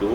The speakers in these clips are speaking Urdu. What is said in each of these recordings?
2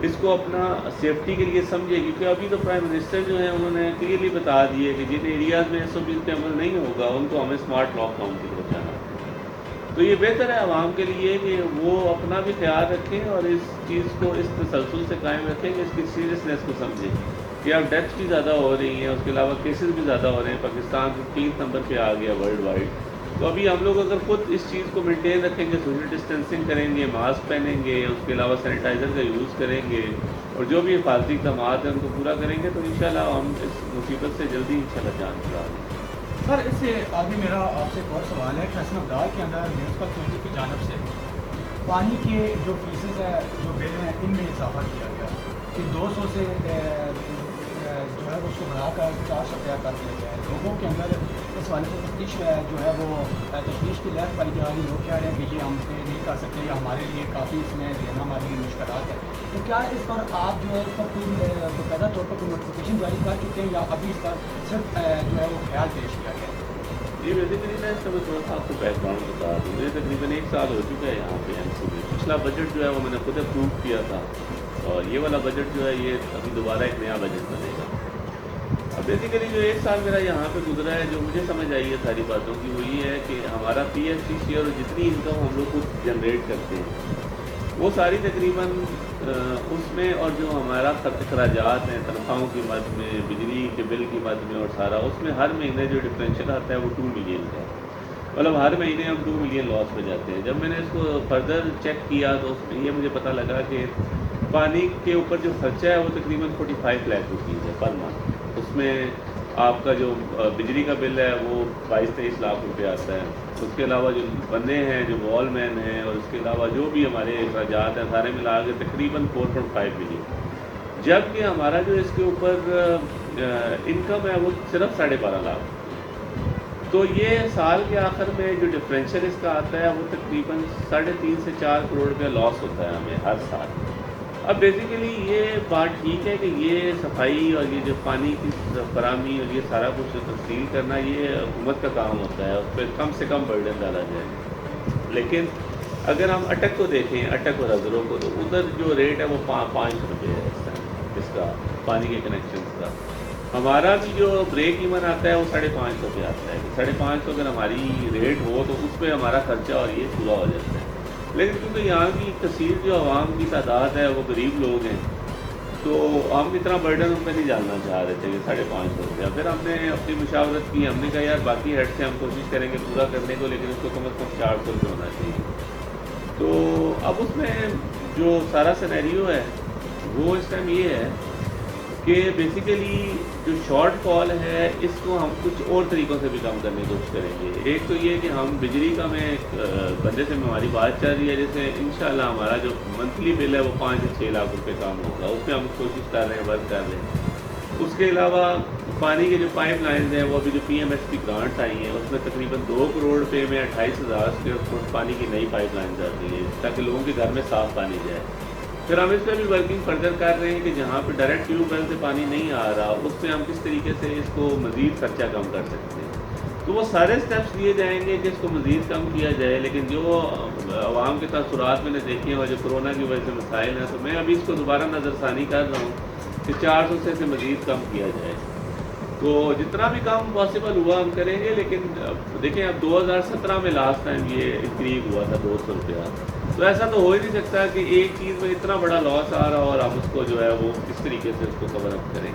اس کو اپنا سیفٹی کے لیے سمجھے، کیونکہ ابھی تو پرائم منسٹر جو ہیں انہوں نے کلیئرلی بتا دیے کہ جن ایریاز میں SOPs پہ عمل نہیں ہوگا ان کو ہمیں اسمارٹ لاک ڈاؤن کی طرف جانا ہے۔ تو یہ بہتر ہے عوام کے لیے کہ وہ اپنا بھی خیال رکھیں اور اس چیز کو اس تسلسل سے قائم رکھیں کہ اس کی سیریسنیس کو سمجھیں کہ اب ڈیتھس بھی زیادہ ہو رہی ہیں، اس کے علاوہ کیسز بھی زیادہ ہو رہے ہیں، پاکستان 15 نمبر پہ آ گیا ورلڈ وائڈ۔ تو ابھی ہم لوگ اگر خود اس چیز کو مینٹین رکھیں گے، سوشل ڈسٹینسنگ کریں گے، ماسک پہنیں گے، اس کے علاوہ سینیٹائزر کا یوز کریں گے اور جو بھی حفاظتی اقدامات ہیں ان کو پورا کریں گے تو انشاءاللہ ہم اس مصیبت سے جلدی انشاءاللہ جان چھڑا لیں گے۔ سر اس سے آگے میرا آپ سے ایک اور سوال ہے کہ حسن عبدال کے اندر میونسپل اتھارٹی کی جانب سے پانی کے جو فیسز ہے جو بل ہیں ان میں اضافہ کیا گیا کہ 200 سے جو ہے اس کو بڑھا کر 400 روپیہ کر دیا گیا ہے۔ لوگوں کے اندر اس والے سے تفتیش جو ہے وہ تشویش کی لہر پائی جا رہی، لوگ کہہ رہے ہیں کہ یہ ہم سے نہیں کر سکتے یا ہمارے لیے کافی اس میں دینا ہمارے لیے مشکلات ہے۔ تو کیا اس پر آپ جو ہے اس پر کوئی باقاعدہ طور پر کوئی نوٹیفیکیشن جاری کر چکے ہیں یا ابھی اس پر صرف جو ہے وہ خیال پیش کیا گیا ہے؟ جی بیسیکلی میں اس کا میں تھوڑا سا آپ کو بیک گراؤنڈ بتا دوں، مجھے تقریباً 1 سال ہو چکا ہے یہاں پہ MC میں۔ پچھلا بجٹ جو ہے وہ میں نے خود اپروو کیا تھا اور یہ والا بجٹ جو ہے یہ ابھی دوبارہ ایک نیا بجٹ بنے گا۔ اب بیسیکلی جو 1 سال میرا یہاں پہ گزرا ہے، جو مجھے سمجھ آئی ہے ساری باتوں کی، وہ یہ ہے کہ ہمارا PFC شیئر اور جتنی انکم ہم لوگ خود جنریٹ کرتے ہیں وہ ساری تقریباً اس میں، اور جو ہمارا اخراجات ہیں تنخواہوں کی مد میں، بجلی کے بل کی مد میں اور سارا، اس میں ہر مہینے جو ڈفرینشیل آتا ہے وہ 2 ملین کا ہے۔ مطلب ہر مہینے ہم 2 ملین لاس پہ جاتے ہیں۔ جب میں نے اس کو فردر چیک کیا تو اس میں یہ مجھے پتہ لگا کہ پانی کے اوپر جو خرچہ ہے وہ تقریباً 45 لاکھ روپیز ہے پر منتھ۔ اس میں آپ کا جو بجلی کا بل ہے وہ 22-23 لاکھ روپے آتا ہے، اس کے علاوہ جو بندے ہیں، جو وال مین ہیں، اور اس کے علاوہ جو بھی ہمارے اخراجات ہیں سارے ملا کے تقریباً 4.5 ملین، جبکہ ہمارا جو اس کے اوپر انکم ہے وہ صرف 12.5 لاکھ۔ تو یہ سال کے آخر میں جو ڈفرینشیل اس کا آتا ہے وہ تقریباً 3.5 سے 4 کروڑ روپے لاس ہوتا ہے ہمیں ہر سال۔ اب بیسیکلی یہ بات ٹھیک ہے کہ یہ صفائی اور یہ جو پانی کی فراہمی اور یہ سارا کچھ تفصیل کرنا یہ حکومت کا کام ہوتا ہے، اس پہ کم سے کم برڈن ڈالا جائے۔ لیکن اگر ہم اٹک کو دیکھیں، اٹک اور ہزروں کو، تو ادھر جو ریٹ ہے وہ 5 روپے ہے اس کا پانی کے کنیکشنز کا۔ ہمارا بھی جو بریک ایون آتا ہے وہ 550 روپے آتا ہے۔ 550 اگر ہماری ریٹ ہو تو اس پہ ہمارا خرچہ اور یہ پورا ہو جاتا ہے۔ لیکن کیونکہ یہاں کی کثیر جو عوام کی تعداد ہے وہ غریب لوگ ہیں، تو ہم اتنا برڈن ان پہ نہیں ڈالنا چاہ رہے تھے کہ 550 روپیہ۔ پھر ہم نے اپنی مشاورت کی، ہم نے کہا یار باقی ہیڈ سے ہم کوشش کریں گے پورا کرنے کو، لیکن اس کو کم از کم 400 روپے ہونا چاہیے۔ تو اب اس میں جو سارا سینیریو ہے وہ اس ٹائم یہ ہے کہ بیسیکلی جو شارٹ فال ہے اس کو ہم کچھ اور طریقوں سے بھی کم کرنے کی کوشش کریں گے۔ ایک تو یہ کہ ہم بجلی کا، میں بندے سے ہماری بات چل رہی ہے، جیسے انشاءاللہ ہمارا جو منتھلی بل ہے وہ 5 سے 6 لاکھ روپے کم ہوگا، اس میں ہم کوشش کر رہے ہیں، ورک کر رہے ہیں۔ اس کے علاوہ پانی کے جو پائپ لائنز ہیں وہ ابھی جو PMSP گرانٹس آئی ہیں اس میں تقریباً 2 کروڑ روپے میں 28,000 اسکوائر فٹ پانی کی نئی پائپ لائنز آتی ہیں تاکہ لوگوں کے گھر میں صاف پانی جائے۔ پھر ہم اس پہ بھی ورکنگ فردر کر رہے ہیں کہ جہاں پہ ڈائریکٹ ٹیوب ویل سے پانی نہیں آ رہا اس پہ ہم کس طریقے سے اس کو مزید خرچہ کم کر سکتے ہیں۔ تو وہ سارے اسٹیپس لیے جائیں گے کہ اس کو مزید کم کیا جائے، لیکن جو عوام کے تاثرات میں نے دیکھے ہیں اور جو کرونا کی وجہ سے مسائل ہیں، تو میں ابھی اس کو دوبارہ نظر ثانی کر رہا ہوں کہ 400 سے مزید کم کیا جائے۔ تو جتنا بھی کام پاسبل ہوا ہم کریں گے، لیکن دیکھیں اب 2017 میں لاسٹ ٹائم یہ انکریز ہوا تھا 200 روپیہ، تو ایسا تو ہو ہی نہیں سکتا کہ ایک چیز میں اتنا بڑا لاس آ رہا اور ہم اس کو جو ہے وہ کس طریقے سے اس کو کور اپ کریں۔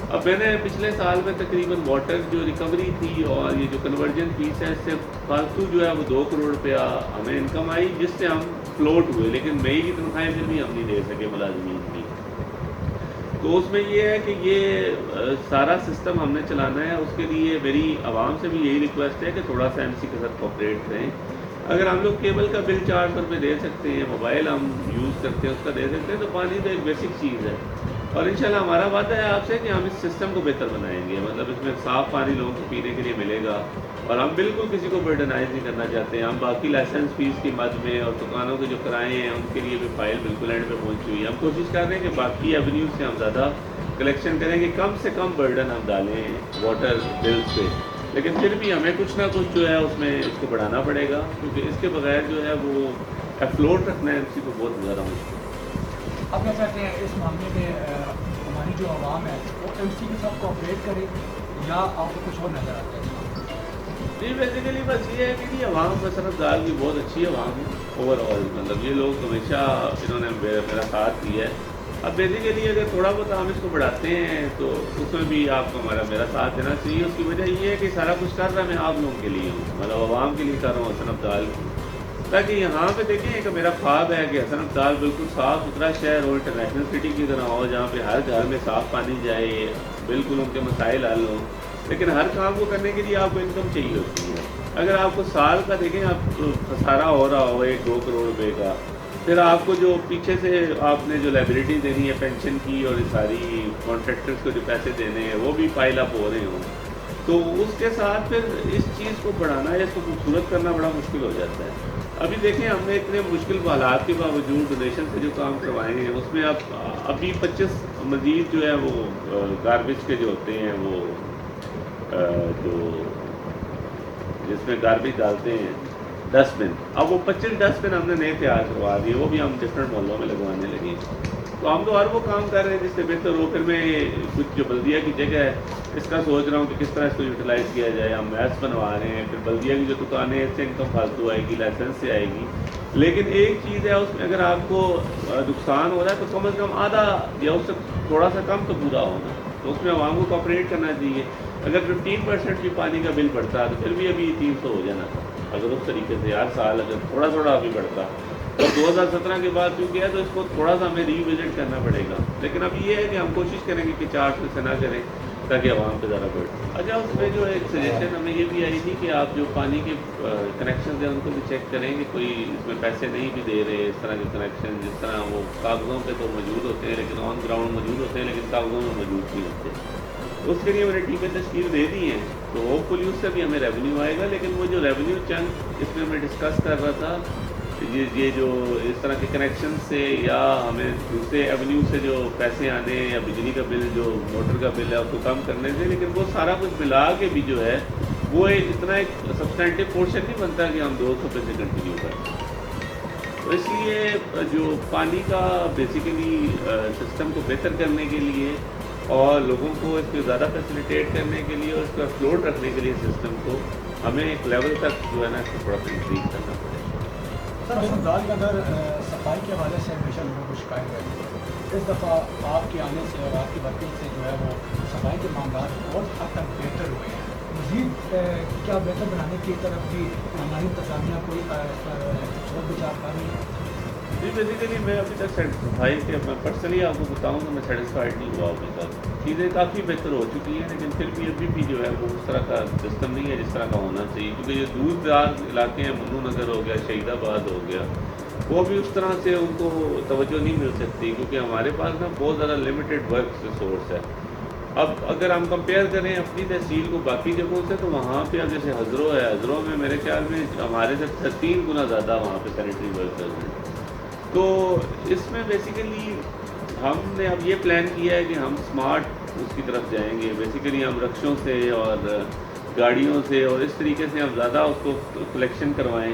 اب میں نے پچھلے سال میں تقریباً واٹر جو ریکوری تھی اور یہ جو کنورجن فیس ہے اس سے فالتو جو ہے وہ 2 کروڑ روپیہ ہمیں انکم آئی، جس سے ہم فلوٹ ہوئے، لیکن مئی کی تنخواہیں پھر بھی ہم نہیں دے سکے ملازمین کی۔ تو اس میں یہ ہے کہ یہ سارا سسٹم ہم نے چلانا ہے، اس کے لیے میری عوام سے بھی یہی ریکویسٹ ہے کہ تھوڑا سا MC کے ساتھ کوآپریٹ کریں۔ اگر ہم لوگ کیبل کا بل 400 روپے دے سکتے ہیں، موبائل ہم یوز کرتے ہیں اس کا دے سکتے ہیں، تو پانی تو ایک بیسک چیز ہے، اور انشاءاللہ ہمارا وعدہ ہے آپ سے کہ ہم اس سسٹم کو بہتر بنائیں گے، مطلب اس میں صاف پانی لوگوں کو پینے کے لیے ملے گا، اور ہم بالکل کسی کو برڈنائز نہیں کرنا چاہتے ہیں۔ ہم باقی لائسنس فیس کی مد میں اور دکانوں کے جو کرائے ہیں ان کے لیے بھی فائل بالکل اینڈ پہ پہنچی ہوئی ہے۔ ہم کوشش کر رہے ہیں کہ باقی ایونیوز سے ہم زیادہ کلیکشن کریں گے، کم سے کم برڈن ہم ڈالیں واٹر بلز پہ، لیکن پھر بھی ہمیں کچھ نہ کچھ جو ہے اس میں اس کو بڑھانا پڑے گا، کیونکہ اس کے بغیر جو ہے وہ افلوٹ رکھنا ہے MC کو بہت زیادہ مشکل ہے۔ آپ کیا چاہتے ہیں اس معاملے میں ہماری جو عوام ہے وہ MC کے ساتھ کوآپریٹ کرے یا آپ کو کچھ اور نظر آتا ہے؟ جی بیسیکلی بس یہ ہے کہ جی عوام صنعت دال کی بہت اچھی عوام ہے اوور آل، مطلب یہ لوگ ہمیشہ انہوں نے میرا ساتھ دیا ہے. اب بیسیکلی اگر تھوڑا بہت ہم اس کو بڑھاتے ہیں تو اس میں بھی آپ کو میرا ساتھ دینا چاہیے. اس کی وجہ یہ ہے کہ سارا کچھ کر رہا میں آپ لوگوں کے لیے ہوں، مطلب عوام کے لیے کر رہا ہوں حسن ابدال کی، تاکہ یہاں پہ دیکھیں کہ میرا خواب ہے کہ حسن ابدال بالکل صاف ستھرا شہر ہو، انٹرنیشنل سٹی کی طرح ہو، جہاں پہ ہر گھر میں صاف پانی جائے، بالکل ان کے مسائل حل ہوں. لیکن ہر کام کو کرنے کے لیے آپ کو انکم چاہیے ہوتی ہے. اگر آپ کو سال کا دیکھیں آپ خسارہ ہو رہا ہو 1-2 کروڑ روپے کا، پھر آپ کو جو پیچھے سے آپ نے جو لائبلٹی دینی ہے پینشن کی اور ساری کانٹریکٹرز کو جو پیسے دینے ہیں وہ بھی پائل اپ ہو رہے ہوں، تو اس کے ساتھ پھر اس چیز کو بڑھانا یا اس کو خوبصورت کرنا بڑا مشکل ہو جاتا ہے. ابھی دیکھیں ہم نے اتنے مشکل حالات کے باوجود ڈونیشن سے جو کام کروائے ہیں اس میں ابھی 25 مزید جو ہے وہ گاربیج کے جو ہوتے ہیں وہ جو جس میں گاربیج ڈالتے ہیں ڈسٹ بن، اب وہ 25 ڈسٹ بن ہم نے نئے تیار کروا دیے، وہ بھی ہم ڈفرینٹ محلوں میں لگوانے لگے. تو ہم تو ہر وہ کام کر رہے ہیں جس سے بہتر ہو. پھر میں کچھ جو بلدیہ کی جگہ ہے اس کا سوچ رہا ہوں کہ کس طرح اس کو یوٹیلائز کیا جائے. ہم میپس بنوا رہے ہیں، پھر بلدیہ کی جو دکانیں ہیں اس سے انکم فالتو آئے گی، لائسنس سے آئے گی. لیکن ایک چیز ہے اس میں اگر آپ کو نقصان ہو رہا ہے تو کم از کم آدھا یا اس سے تھوڑا سا کم تو پورا ہونا. تو اس میں عوام کو کوآپریٹ کرنا چاہیے. اگر 15% بھی پانی کا بل بڑھتا تو پھر بھی ابھی 300 ہو جانا تھا. اگر اس طریقے سے ہر سال اگر تھوڑا تھوڑا ابھی بڑھتا تو 2017 کے بعد کیونکہ ہے تو اس کو تھوڑا سا ہمیں ری وزٹ کرنا پڑے گا. لیکن اب یہ ہے کہ ہم کوشش کریں گے کہ 4 سے نہ کریں تاکہ عوام پہ زیادہ بڑھے. اچھا اس میں جو ایک سجیشن ہمیں یہ بھی آئی تھی کہ آپ جو پانی کے کنیکشن ہیں ان کو بھی چیک کریں کہ کوئی اس میں پیسے نہیں بھی دے رہے. اس طرح کے کنیکشن جس طرح وہ کاغذوں پہ تو موجود ہوتے ہیں لیکن آن گراؤنڈ موجود ہوتے ہیں لیکن کاغذوں میں موجود نہیں ہوتے. اس کے لیے میں نے ٹیمیں تشکیل دے دی ہیں تو ہوپ فلی اس سے بھی ہمیں ریونیو آئے گا. لیکن وہ جو ریونیو چنک اس میں ڈسکس کر رہا تھا یہ جو اس طرح کے کنیکشن سے یا ہمیں دوسرے ایونیو سے جو پیسے آنے یا بجلی کا بل جو موٹر کا بل ہے اس کو کم کرنے سے، لیکن وہ سارا کچھ ملا کے بھی جو ہے وہ اتنا ایک سبسٹینٹیو پورشن نہیں بنتا کہ ہم 200 روپے سے کنٹینیو کریں. تو اس لیے جو پانی کا بیسیکلی سسٹم کو بہتر کرنے کے لیے اور لوگوں کو اس کو زیادہ فیسیلیٹیٹ کرنے کے لیے اور اس کا فلوٹ رکھنے کے لیے سسٹم کو ہمیں ایک لیول تک جو ہے نا اس کو تھوڑا سا انکریز کرنا پڑے. سر اسپتال کے اندر صفائی کے حوالے سے ہمیشہ لوگوں کو شکایت ہے. اس دفعہ آپ کے آنے سے اور آپ کی ورکنگ سے جو ہے وہ صفائی کے معاملات بہت حد تک بہتر ہوئے ہیں. مزید کیا بہتر بنانے کی طرف بھی ہماری انتظامیہ کوئی خوبصورت بچار کر رہی ہے؟ جی بیسیکلی میں ابھی تک صفائی کے میں پرسنلی آپ کو بتاؤں تو میں سیٹسفائڈ نہیں ہوا ابھی تک. چیزیں کافی بہتر ہو چکی ہیں لیکن پھر بھی ابھی جو ہے وہ اس طرح کا سسٹم نہیں ہے جس طرح کا ہونا چاہیے. کیونکہ یہ دور دراز علاقے ہیں، منو نگر ہو گیا، شہید آباد ہو گیا، وہ بھی اس طرح سے ان کو توجہ نہیں مل سکتی کیونکہ ہمارے پاس نا بہت زیادہ لمیٹیڈ ورک ریسورس ہے. اب اگر ہم کمپیئر کریں اپنی تحصیل کو باقی جگہوں سے تو وہاں پہ اب جیسے ہزروں ہے، ہزروں میں میرے خیال میں ہمارے سے 3 گنا زیادہ وہاں پہ سینیٹری ورکرز ہیں. تو اس میں بیسیکلی ہم نے اب یہ پلان کیا ہے کہ ہم اسمارٹ اس کی طرف جائیں گے. بیسیکلی ہم رکشوں سے اور گاڑیوں سے اور اس طریقے سے ہم زیادہ اس کو کلیکشن کروائیں.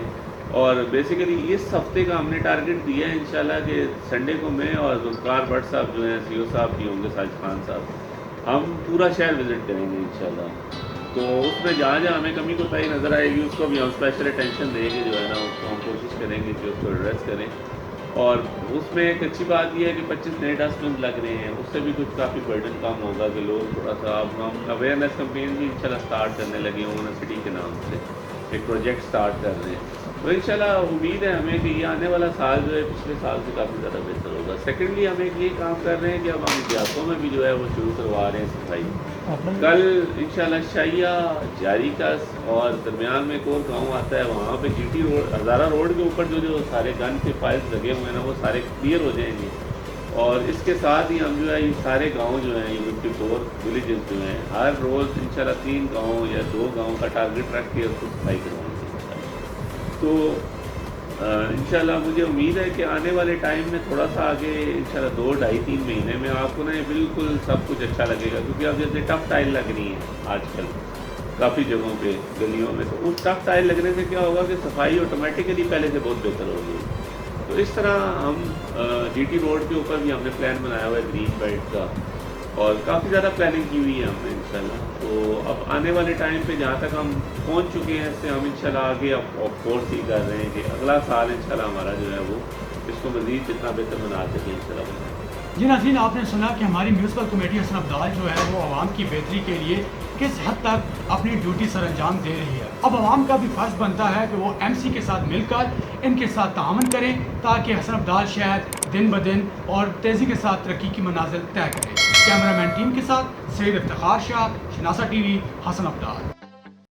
اور بیسیکلی اس ہفتے کا ہم نے ٹارگٹ دیا ہے انشاءاللہ کہ سنڈے کو میں اور ذوالفقار بٹ صاحب جو ہیں CO صاحب بھی ہوں گے، ساجد خان صاحب، ہم پورا شہر وزٹ کریں گے انشاءاللہ. تو اس میں جہاں جہاں ہمیں کمی کوتاہی نظر آئے گی اس کو بھی ہم اسپیشل اٹینشن دیں گے، جو ہے نا اس کو ہم کوشش کریں گے کہ اس کو ایڈریس کریں. اور اس میں ایک اچھی بات یہ ہے کہ 25 نئے ڈسٹ بن لگ رہے ہیں، اس سے بھی کچھ کافی برڈن کم ہوگا کہ لوگ تھوڑا سا. اب ہم اویئرنیس کمپین بھی انشاءاللہ سٹارٹ کرنے لگے ہوں نا سٹی کے نام سے ایک پروجیکٹ سٹارٹ کر رہے ہیں. تو انشاءاللہ امید ہے ہمیں کہ یہ آنے والا سال جو ہے پچھلے سال سے کافی زیادہ بہتر ہوگا. سیکنڈلی ہم ایک یہ کام کر رہے ہیں کہ اب ہم دیہاتوں میں بھی جو ہے وہ شروع کروا رہے ہیں صفائی. کل انشاءاللہ شاہیہ، جاری کس اور درمیان میں ایک اور گاؤں آتا ہے وہاں پہ GT روڈ، ہزارہ روڈ کے اوپر جو سارے گن کے فائلز لگے ہوئے ہیں نا وہ سارے کلیئر ہو جائیں گے. اور اس کے ساتھ ہی ہم جو ہے یہ سارے گاؤں جو ہیں یہ 54 ولیجز جو ہیں ہر روز انشاءاللہ 3 گاؤں یا 2 گاؤں کا ٹارگٹ رکھ کے اس کو صفائی کروائیں گے. تو انشاءاللہ مجھے امید ہے کہ آنے والے ٹائم میں تھوڑا سا آگے انشاءاللہ 2, 2.5, 3 مہینے میں آپ کو نا یہ بالکل سب کچھ اچھا لگے گا. کیونکہ اب جیسے ٹف ٹائل لگ رہی ہیں آج کل کافی جگہوں پہ گلیوں میں، تو اس ٹف ٹائل لگنے سے کیا ہوگا کہ صفائی آٹومیٹیکلی پہلے سے بہت بہتر ہوگی. تو اس طرح ہم جی ٹی روڈ کے اوپر بھی ہم نے پلان بنایا ہوا ہے گرین بیلٹ کا، اور کافی زیادہ پلاننگ کی ہوئی ہے ہم نے انشاءاللہ. تو اب آنے والے ٹائم پہ جہاں تک ہم پہنچ چکے ہیں اس سے ہم انشاءاللہ آگے اب فورس ہی کر رہے ہیں کہ اگلا سال انشاءاللہ ہمارا جو ہے وہ اس کو مزید جتنا بہتر بنا سکیں انشاءاللہ بنائیں. جی ناظرین، آپ نے سنا کہ ہماری میونسپل کمیٹی حسن عبدال جو ہے وہ عوام کی بہتری کے لیے کس حد تک اپنی ڈیوٹی سر انجام دے رہی ہے. اب عوام کا بھی فرض بنتا ہے کہ وہ ایم سی کے ساتھ مل کر ان کے ساتھ تعاون کریں تاکہ حسن عبدال شہر دن بدن اور تیزی کے ساتھ ترقی کی منازل طے کرے. کیمرہ مین ٹیم کے ساتھ سید افتخار شاہ، شناسہ ٹی وی، حسن عبدال.